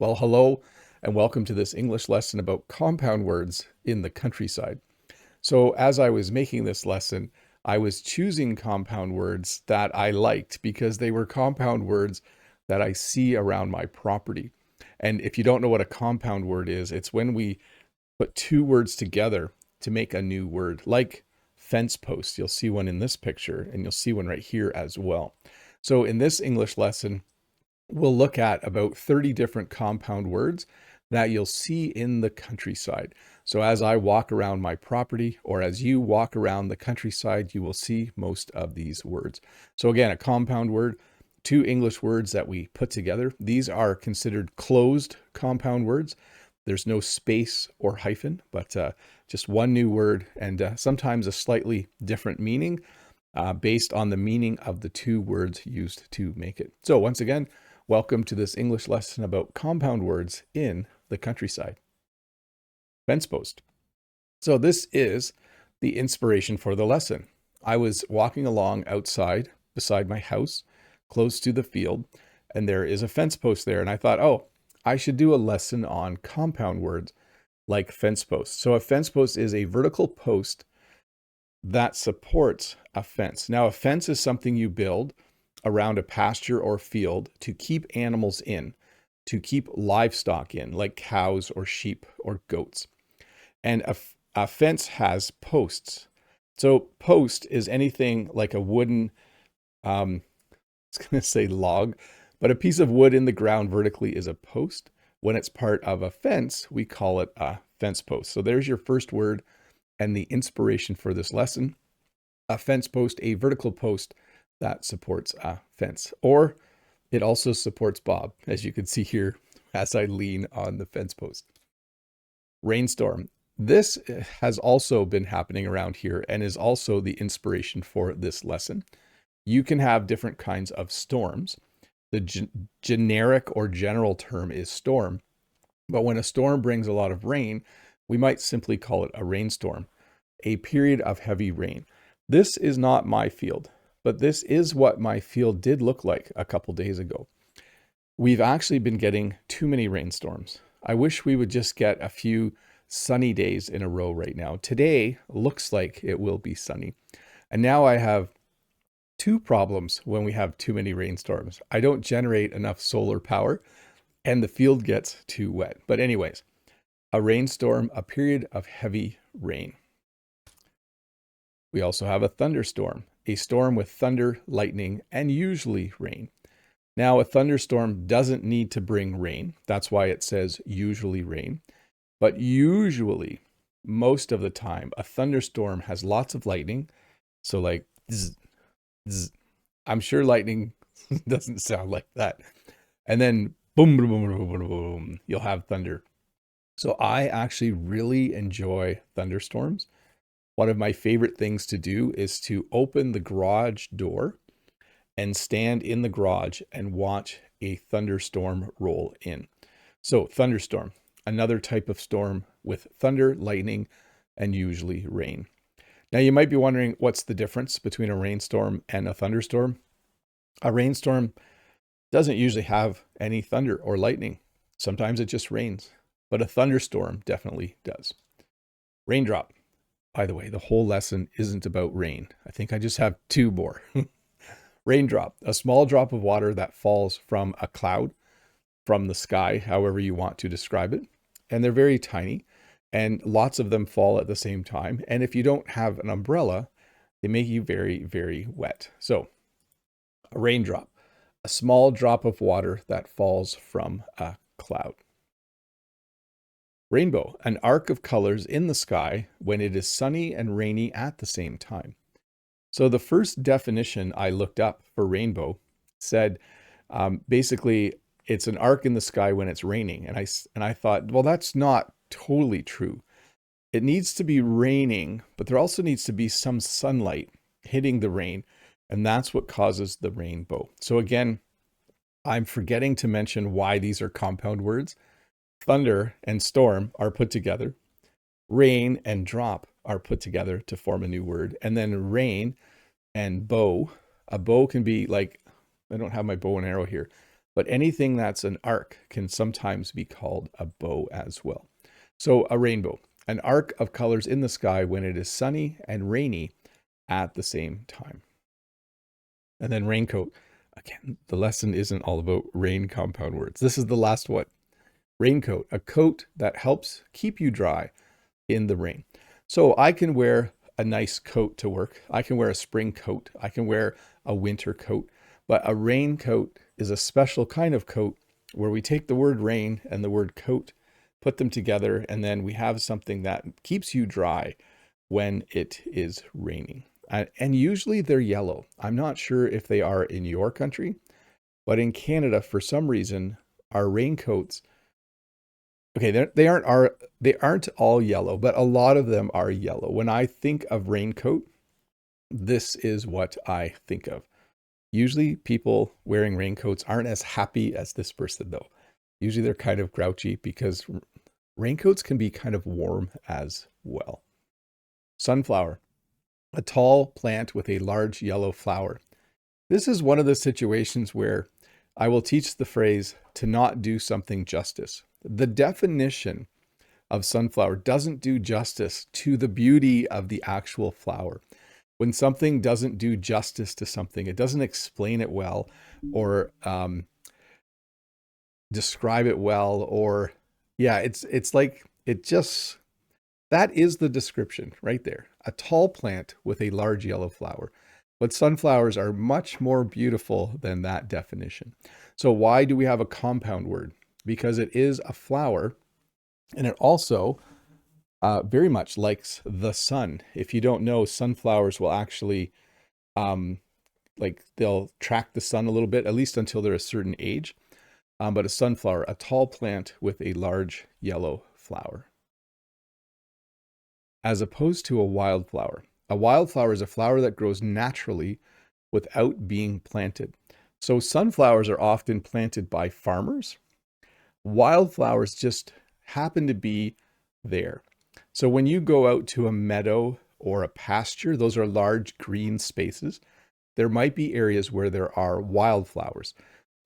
Well, hello and welcome to this English lesson about compound words in the countryside. So as I was making this lesson, I was choosing compound words that I liked because they were compound words that I see around my property. And if you don't know what a compound word is, it's when we put two words together to make a new word, like fence post. You'll see one in this picture and you'll see one right here as well. So in this English lesson, we'll look at about 30 different compound words that you'll see in the countryside. So as I walk around my property, or as you walk around the countryside, you will see most of these words. So again, a compound word, two English words that we put together. These are considered closed compound words. There's no space or hyphen, but just one new word and sometimes a slightly different meaning based on the meaning of the two words used to make it. So once again, welcome to this English lesson about compound words in the countryside. Fence post. So this is the inspiration for the lesson. I was walking along outside beside my house, close to the field, and there is a fence post there. And I thought, oh, I should do a lesson on compound words like fence post. So a fence post is a vertical post that supports a fence. Now, a fence is something you build around a pasture or field to keep animals in, to keep livestock in, like cows or sheep or goats. And a fence has posts. So post is anything like a wooden, I was going to say log, but a piece of wood in the ground vertically is a post. When it's part of a fence, we call it a fence post. So there's your first word and the inspiration for this lesson. A fence post, a vertical post that supports a fence, or it also supports Bob, as you can see here as I lean on the fence post. Rainstorm. This has also been happening around here and is also the inspiration for this lesson. You can have different kinds of storms. The generic or general term is storm, but when a storm brings a lot of rain, we might simply call it a rainstorm, a period of heavy rain. This is not my field, but this is what my field did look like a couple days ago. We've actually been getting too many rainstorms. I wish we would just get a few sunny days in a row right now. Today looks like it will be sunny. And now I have two problems when we have too many rainstorms. I don't generate enough solar power and the field gets too wet. But anyways, a rainstorm, a period of heavy rain. We also have a thunderstorm, a storm with thunder, lightning, and usually rain. Now, a thunderstorm doesn't need to bring rain. That's why it says usually rain. But usually, most of the time, a thunderstorm has lots of lightning. So like, zzz, zzz. I'm sure lightning doesn't sound like that. And then boom, boom, boom, boom, boom, boom, you'll have thunder. So I actually really enjoy thunderstorms. One of my favorite things to do is to open the garage door and stand in the garage and watch a thunderstorm roll in. So thunderstorm, another type of storm with thunder, lightning, and usually rain. Now you might be wondering what's the difference between a rainstorm and a thunderstorm. A rainstorm doesn't usually have any thunder or lightning. Sometimes it just rains, but a thunderstorm definitely does. Raindrop. By the way, the whole lesson isn't about rain. I think I just have two more. Raindrop, a small drop of water that falls from a cloud, from the sky, however you want to describe it. And they're very tiny and lots of them fall at the same time. And if you don't have an umbrella, they make you very, very wet. So a raindrop, a small drop of water that falls from a cloud. Rainbow, an arc of colors in the sky when it is sunny and rainy at the same time. So the first definition I looked up for rainbow said, basically, it's an arc in the sky when it's raining. And I thought, well, that's not totally true. It needs to be raining, but there also needs to be some sunlight hitting the rain. And that's what causes the rainbow. So again, I'm forgetting to mention why these are compound words. Thunder and storm are put together. Rain and drop are put together to form a new word. And then rain and bow. A bow can be like, I don't have my bow and arrow here, but anything that's an arc can sometimes be called a bow as well. So a rainbow, an arc of colors in the sky when it is sunny and rainy at the same time. And then raincoat. Again, the lesson isn't all about rain compound words. This is the last one. Raincoat, a coat that helps keep you dry in the rain. So I can wear a nice coat to work. I can wear a spring coat. I can wear a winter coat. But a raincoat is a special kind of coat where we take the word rain and the word coat, put them together, and then we have something that keeps you dry when it is raining. And usually they're yellow. I'm not sure if they are in your country, but in Canada, for some reason, our raincoats, okay, they aren't all yellow, but a lot of them are yellow. When I think of raincoat, this is what I think of. Usually people wearing raincoats aren't as happy as this person though. Usually they're kind of grouchy because raincoats can be kind of warm as well. Sunflower, a tall plant with a large yellow flower. This is one of the situations where I will teach the phrase to not do something justice. The definition of sunflower doesn't do justice to the beauty of the actual flower. When something doesn't do justice to something, it doesn't explain it well or describe it well, or it's like it just, that is the description right there. A tall plant with a large yellow flower. But sunflowers are much more beautiful than that definition. So why do we have a compound word? Because it is a flower, and it also very much likes the sun. If you don't know, sunflowers will actually, they'll track the sun a little bit, at least until they're a certain age. But a sunflower, a tall plant with a large yellow flower. As opposed to a wildflower. A wildflower is a flower that grows naturally without being planted. So sunflowers are often planted by farmers. Wildflowers just happen to be there. So when you go out to a meadow or a pasture, those are large green spaces. There might be areas where there are wildflowers,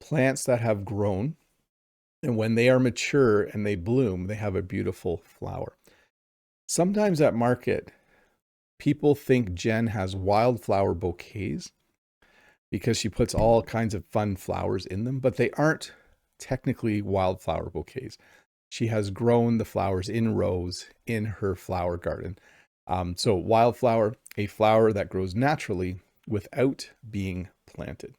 plants that have grown, and when they are mature and they bloom, they have a beautiful flower. Sometimes at market, people think Jen has wildflower bouquets because she puts all kinds of fun flowers in them, but they aren't technically wildflower bouquets. She has grown the flowers in rows in her flower garden. So wildflower, a flower that grows naturally without being planted.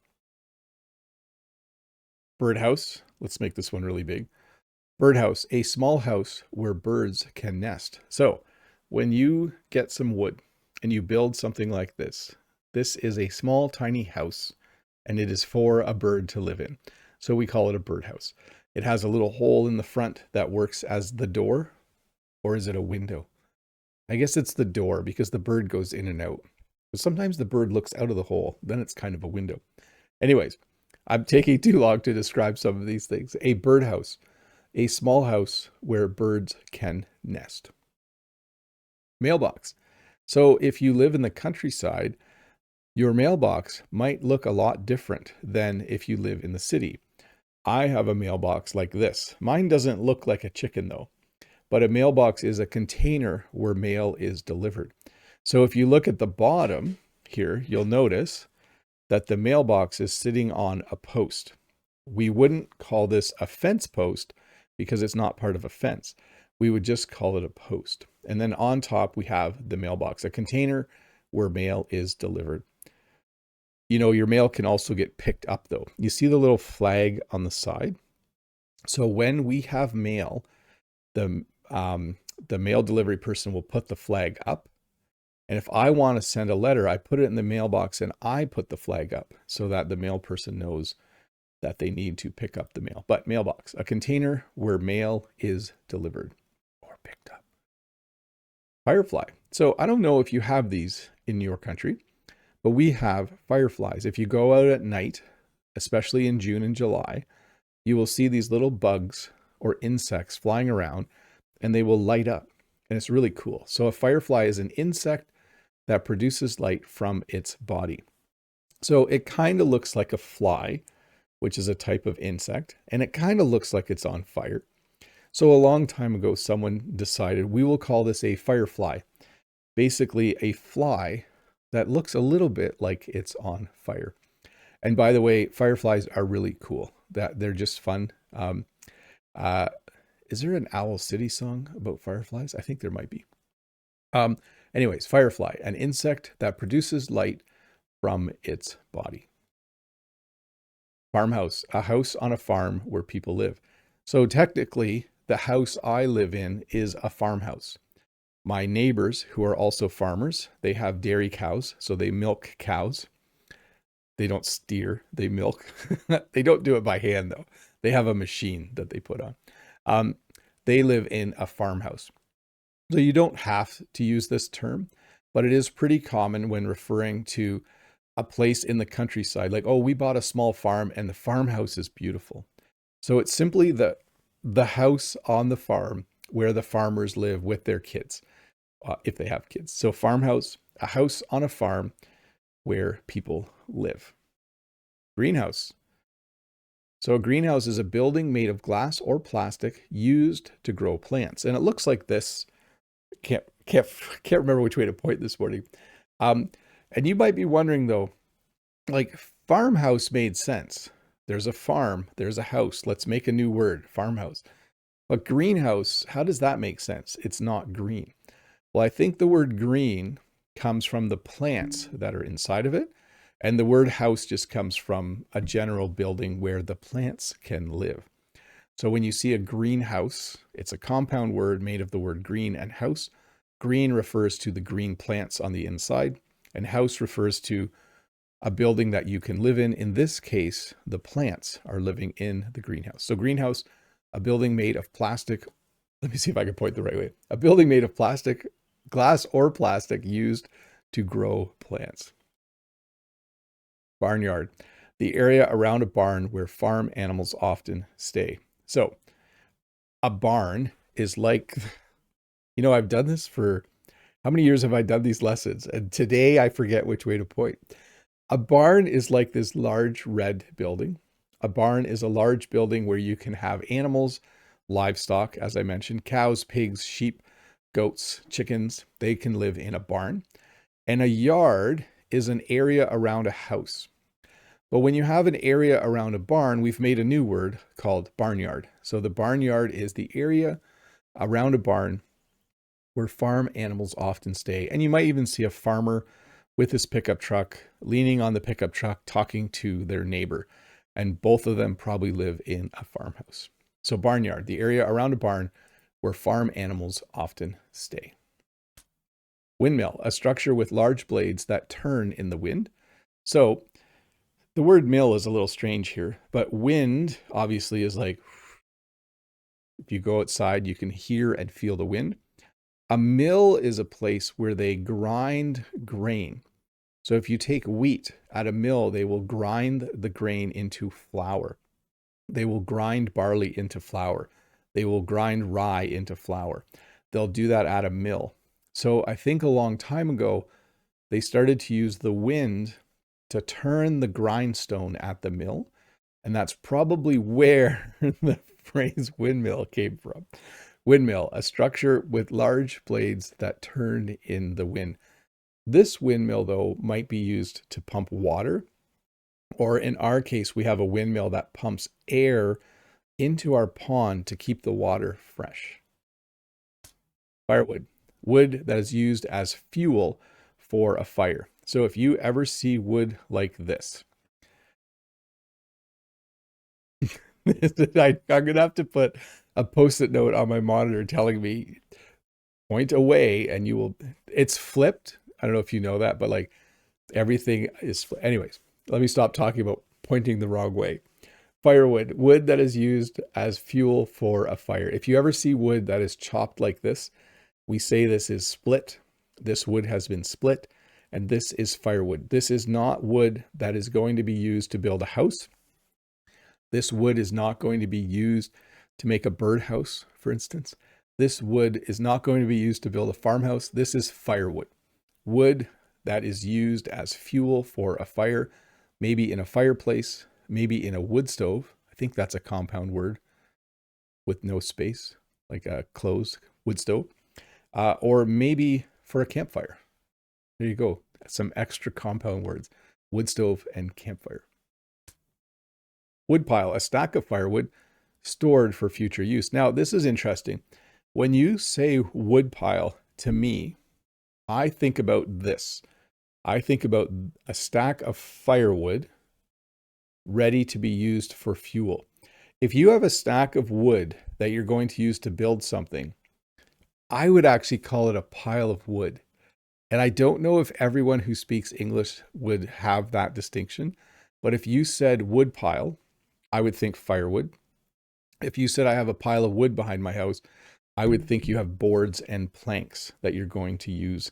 Birdhouse, let's make this one really big. Birdhouse, a small house where birds can nest. So when you get some wood and you build something like this, this is a small tiny house and it is for a bird to live in. So we call it a birdhouse. It has a little hole in the front that works as the door, or is it a window? I guess it's the door because the bird goes in and out. But sometimes the bird looks out of the hole, then it's kind of a window. Anyways, I'm taking too long to describe some of these things. A birdhouse, a small house where birds can nest. Mailbox. So if you live in the countryside, your mailbox might look a lot different than if you live in the city. I have a mailbox like this. Mine doesn't look like a chicken though, but a mailbox is a container where mail is delivered. So if you look at the bottom here, you'll notice that the mailbox is sitting on a post. We wouldn't call this a fence post because it's not part of a fence. We would just call it a post. And then on top, we have the mailbox, a container where mail is delivered. You know, your mail can also get picked up though. You see the little flag on the side? So when we have mail, the mail delivery person will put the flag up. And if I want to send a letter, I put it in the mailbox and I put the flag up so that the mail person knows that they need to pick up the mail. But mailbox, a container where mail is delivered or picked up. Firefly. So I don't know if you have these in your country, but we have fireflies. If you go out at night, especially in June and July, you will see these little bugs or insects flying around and they will light up. And it's really cool. So a firefly is an insect that produces light from its body. So it kind of looks like a fly, which is a type of insect, and it kind of looks like it's on fire. So a long time ago, someone decided we will call this a firefly. Basically a fly that looks a little bit like it's on fire. And by the way, fireflies are really cool. That they're just fun. Uh, is there an Owl City song about fireflies? I think there might be. Anyways, firefly, an insect that produces light from its body. Farmhouse, a house on a farm where people live. So technically, the house I live in is a farmhouse. My neighbors, who are also farmers, they have dairy cows, so they milk cows. They don't steer, they milk. They don't do it by hand, though. They have a machine that they put on. They live in a farmhouse. So you don't have to use this term, but it is pretty common when referring to a place in the countryside. Like, oh, we bought a small farm and the farmhouse is beautiful. So it's simply the house on the farm where the farmers live with their kids, if they have kids. So farmhouse, a house on a farm where people live. Greenhouse. So a greenhouse is a building made of glass or plastic used to grow plants. And it looks like this. Can't remember which way to point this morning. And you might be wondering though, like farmhouse made sense. There's a farm, there's a house. Let's make a new word, farmhouse. But greenhouse, how does that make sense? It's not green. Well, I think the word green comes from the plants that are inside of it. And the word house just comes from a general building where the plants can live. So when you see a greenhouse, it's a compound word made of the word green and house. Green refers to the green plants on the inside, and house refers to a building that you can live in. In this case, the plants are living in the greenhouse. So greenhouse, a building made of plastic. Let me see if I can point the right way. A building made of plastic, glass or plastic used to grow plants. Barnyard, the area around a barn where farm animals often stay. So a barn is like, I've done this for, how many years have I done these lessons? And today I forget which way to point. A barn is like this large red building. A barn is a large building where you can have animals, livestock, as I mentioned, cows, pigs, sheep, goats, chickens. They can live in a barn. And a yard is an area around a house. But when you have an area around a barn, we've made a new word called barnyard. So the barnyard is the area around a barn where farm animals often stay. And you might even see a farmer with his pickup truck, leaning on the pickup truck, talking to their neighbor. And both of them probably live in a farmhouse. So barnyard, the area around a barn where farm animals often stay. Windmill, a structure with large blades that turn in the wind. So the word mill is a little strange here, but wind obviously is like, if you go outside, you can hear and feel the wind. A mill is a place where they grind grain. So if you take wheat at a mill, they will grind the grain into flour. They will grind barley into flour. They will grind rye into flour. They'll do that at a mill. So I think a long time ago, they started to use the wind to turn the grindstone at the mill. And that's probably where the phrase windmill came from. Windmill, a structure with large blades that turn in the wind. This windmill, though, might be used to pump water. Or in our case, we have a windmill that pumps air into our pond to keep the water fresh. Firewood, wood that is used as fuel for a fire. So if you ever see wood like this, I'm going to have to put a post-it note on my monitor telling me, point away, and you will, it's flipped. I don't know if you know that, but like everything is, anyways, let me stop talking about pointing the wrong way. Firewood, wood that is used as fuel for a fire. If you ever see wood that is chopped like this, we say this is split. This wood has been split, and this is firewood. This is not wood that is going to be used to build a house. This wood is not going to be used to make a birdhouse, for instance. This wood is not going to be used to build a farmhouse. This is firewood. Wood that is used as fuel for a fire, maybe in a fireplace, maybe in a wood stove. I think that's a compound word with no space, like a closed wood stove. Or maybe for a campfire. There you go. Some extra compound words. Wood stove and campfire. Woodpile, a stack of firewood stored for future use. Now, this is interesting. When you say woodpile, to me, I think about this. I think about a stack of firewood ready to be used for fuel. If you have a stack of wood that you're going to use to build something, I would actually call it a pile of wood. And I don't know if everyone who speaks English would have that distinction, but if you said wood pile, I would think firewood. If you said I have a pile of wood behind my house, I would think you have boards and planks that you're going to use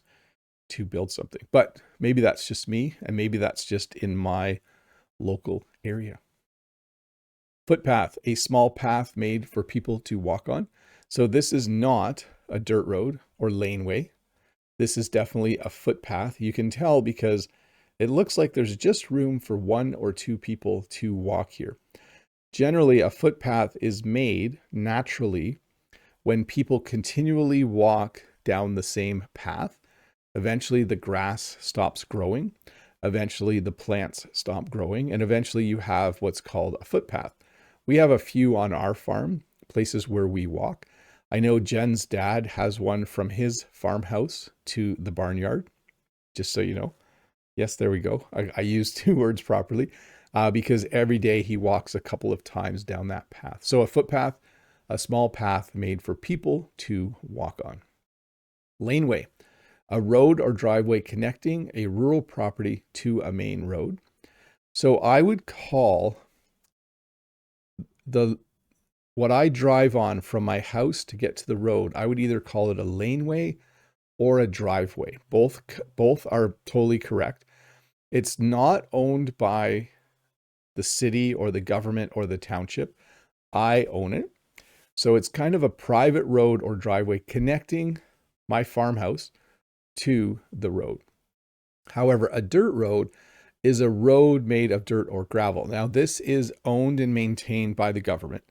to build something. But maybe that's just me, and maybe that's just in my local area. Footpath, a small path made for people to walk on. So this is not a dirt road or laneway. This is definitely a footpath. You can tell because it looks like there's just room for 1 or 2 people to walk here. Generally, a footpath is made naturally when people continually walk down the same path. Eventually, the grass stops growing. Eventually, the plants stop growing. And eventually, you have what's called a footpath. We have a few on our farm, places where we walk. I know Jen's dad has one from his farmhouse to the barnyard, just so you know. Yes, there we go. I used 2 words properly because every day he walks a couple of times down that path. So a footpath, a small path made for people to walk on. Laneway, a road or driveway connecting a rural property to a main road. So I would call what I drive on from my house to get to the road, I would either call it a laneway or a driveway. Both are totally correct. It's not owned by the city or the government or the township. I own it. So it's kind of a private road or driveway connecting my farmhouse to the road. However, a dirt road is a road made of dirt or gravel. Now, this is owned and maintained by the government.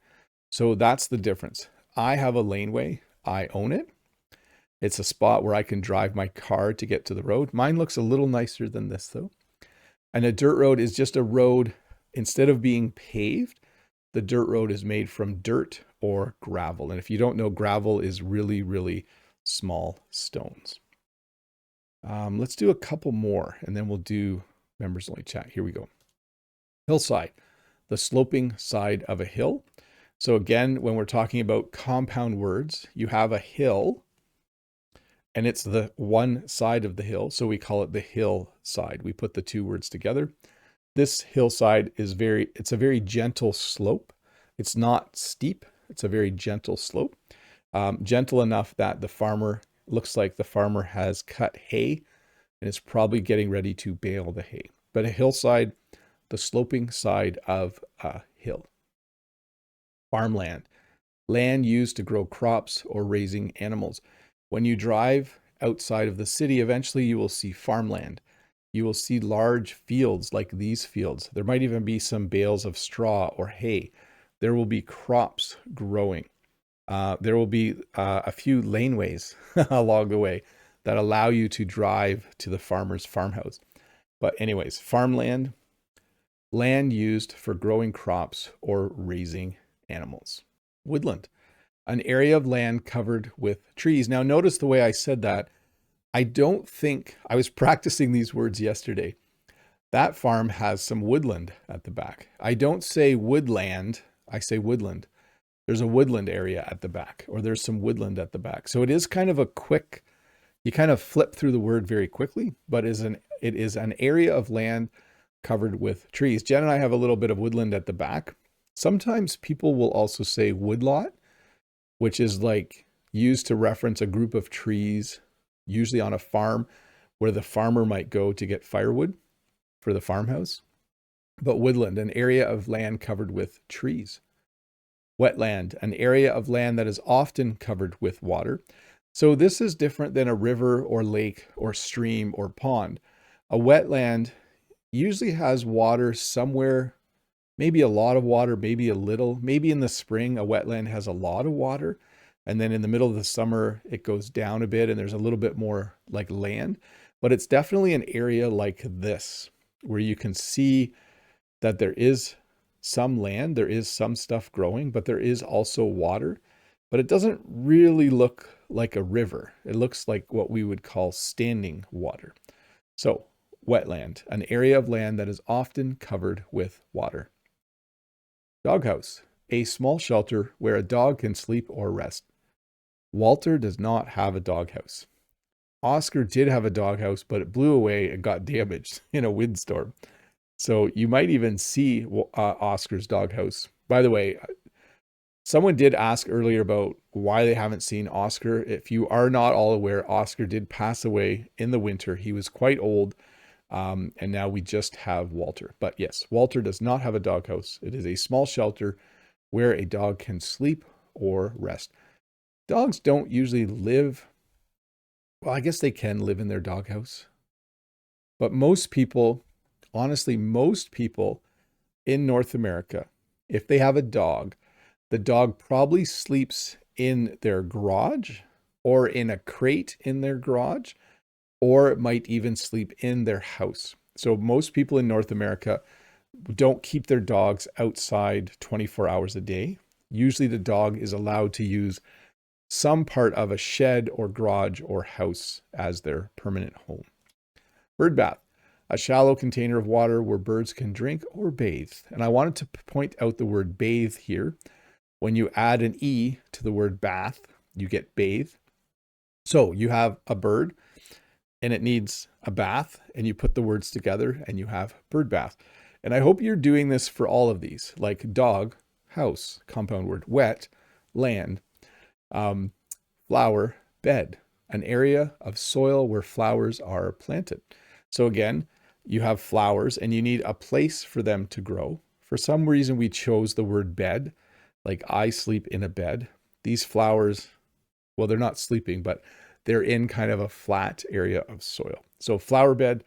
So that's the difference. I have a laneway. I own it. It's a spot where I can drive my car to get to the road. Mine looks a little nicer than this, though. And a dirt road is just a road. Instead of being paved, the dirt road is made from dirt or gravel. And if you don't know, gravel is really, really small stones. Let's do a couple more, and then we'll do members only chat. Here we go. Hillside, the sloping side of a hill. So again, when we're talking about compound words, you have a hill, and it's the one side of the hill. So we call it the hillside. We put the 2 words together. This hillside is it's a very gentle slope. It's not steep. It's a very gentle slope. Gentle enough that looks like the farmer has cut hay and is probably getting ready to bale the hay. But a hillside, the sloping side of a hill. Farmland, land used to grow crops or raising animals. When you drive outside of the city, eventually you will see farmland. You will see large fields like these fields. There might even be some bales of straw or hay. There will be crops growing. There will be a few laneways along the way that allow you to drive to the farmer's farmhouse. But anyways, farmland, land used for growing crops or raising animals. Woodland, an area of land covered with trees. Now notice the way I said that. I don't think, I was practicing these words yesterday. That farm has some woodland at the back. I don't say woodland, I say woodland. There's a woodland area at the back, or there's some woodland at the back. So it is kind of a quick, you kind of flip through the word very quickly, but it is an area of land covered with trees. Jen and I have a little bit of woodland at the back. Sometimes people will also say woodlot, which is like used to reference a group of trees, usually on a farm where the farmer might go to get firewood for the farmhouse. But woodland, an area of land covered with trees. Wetland, an area of land that is often covered with water. So this is different than a river or lake or stream or pond. A wetland usually has water somewhere maybe a lot of water, maybe a little. Maybe in the spring, a wetland has a lot of water. And then in the middle of the summer, it goes down a bit and there's a little bit more like land. But it's definitely an area like this where you can see that there is some land, there is some stuff growing, but there is also water. But it doesn't really look like a river. It looks like what we would call standing water. So, wetland, an area of land that is often covered with water. Doghouse, a small shelter where a dog can sleep or rest. Walter does not have a doghouse. Oscar did have a doghouse, but it blew away and got damaged in a windstorm. So you might even see Oscar's doghouse. By the way, someone did ask earlier about why they haven't seen Oscar. If you are not all aware, Oscar did pass away in the winter. He was quite old, and now we just have Walter. But yes, Walter does not have a doghouse. It is a small shelter where a dog can sleep or rest. Dogs don't usually live, well, I guess they can live in their doghouse. But most people, honestly, most people in North America, if they have a dog, the dog probably sleeps in their garage or in a crate in their garage, or it might even sleep in their house. So most people in North America don't keep their dogs outside 24 hours a day. Usually the dog is allowed to use some part of a shed or garage or house as their permanent home. Bird bath, a shallow container of water where birds can drink or bathe. And I wanted to point out the word bathe here. When you add an E to the word bath, you get bathe. So you have a bird and it needs a bath, and you put the words together and you have bird bath. And I hope you're doing this for all of these, like dog, house, compound word, wet, land, flower bed, an area of soil where flowers are planted. So again, you have flowers and you need a place for them to grow. For some reason, we chose the word bed, like I sleep in a bed. These flowers, well, they're not sleeping, but they're in kind of a flat area of soil. So flower bed,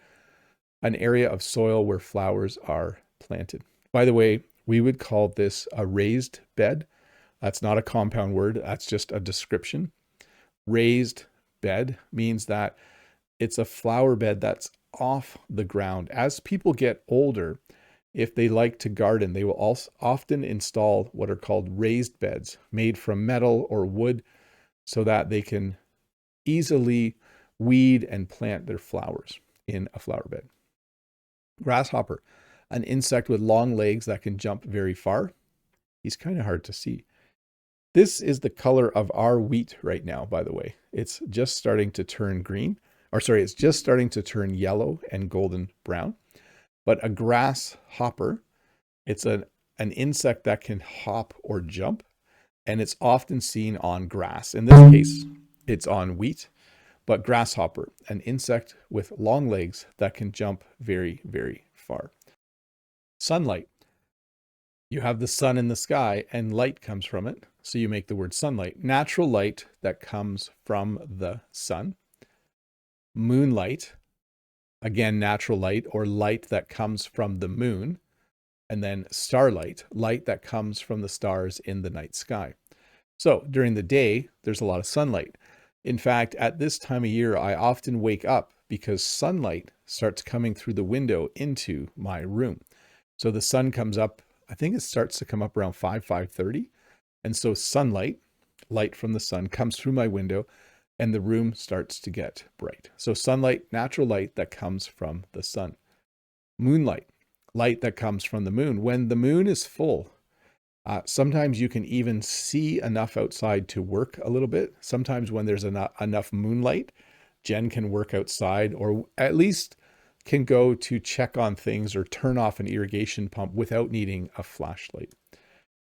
an area of soil where flowers are planted. By the way, we would call this a raised bed. That's not a compound word. That's just a description. Raised bed means that it's a flower bed that's off the ground. As people get older, if they like to garden, they will also often install what are called raised beds made from metal or wood so that they can easily weed and plant their flowers in a flower bed. Grasshopper, an insect with long legs that can jump very far. He's kind of hard to see. This is the color of our wheat right now, by the way. It's just starting to turn green, or sorry, it's just starting to turn yellow and golden brown. But a grasshopper, it's an insect that can hop or jump, and it's often seen on grass. In this case, it's on wheat, but grasshopper, an insect with long legs that can jump very, very far. Sunlight. You have the sun in the sky and light comes from it. So you make the word sunlight. Natural light that comes from the sun. Moonlight, again, natural light or light that comes from the moon. And then starlight, light that comes from the stars in the night sky. So during the day, there's a lot of sunlight. In fact, at this time of year, I often wake up because sunlight starts coming through the window into my room. So the sun comes up, I think it starts to come up around 5:30. And so sunlight, light from the sun, comes through my window and the room starts to get bright. So sunlight, natural light that comes from the sun. Moonlight, light that comes from the moon. When the moon is full, sometimes you can even see enough outside to work a little bit. Sometimes when there's enough moonlight, Jen can work outside or at least can go to check on things or turn off an irrigation pump without needing a flashlight.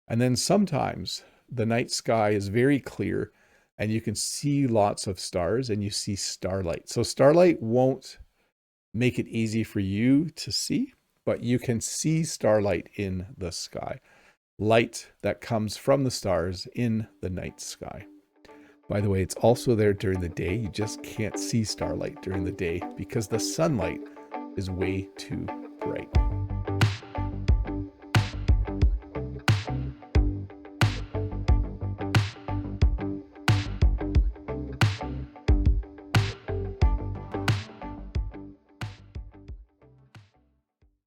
And then sometimes the night sky is very clear and you can see lots of stars and you see starlight. So starlight won't make it easy for you to see, but you can see starlight in the sky. Light that comes from the stars in the night sky. By the way, it's also there during the day. You just can't see starlight during the day because the sunlight is way too bright.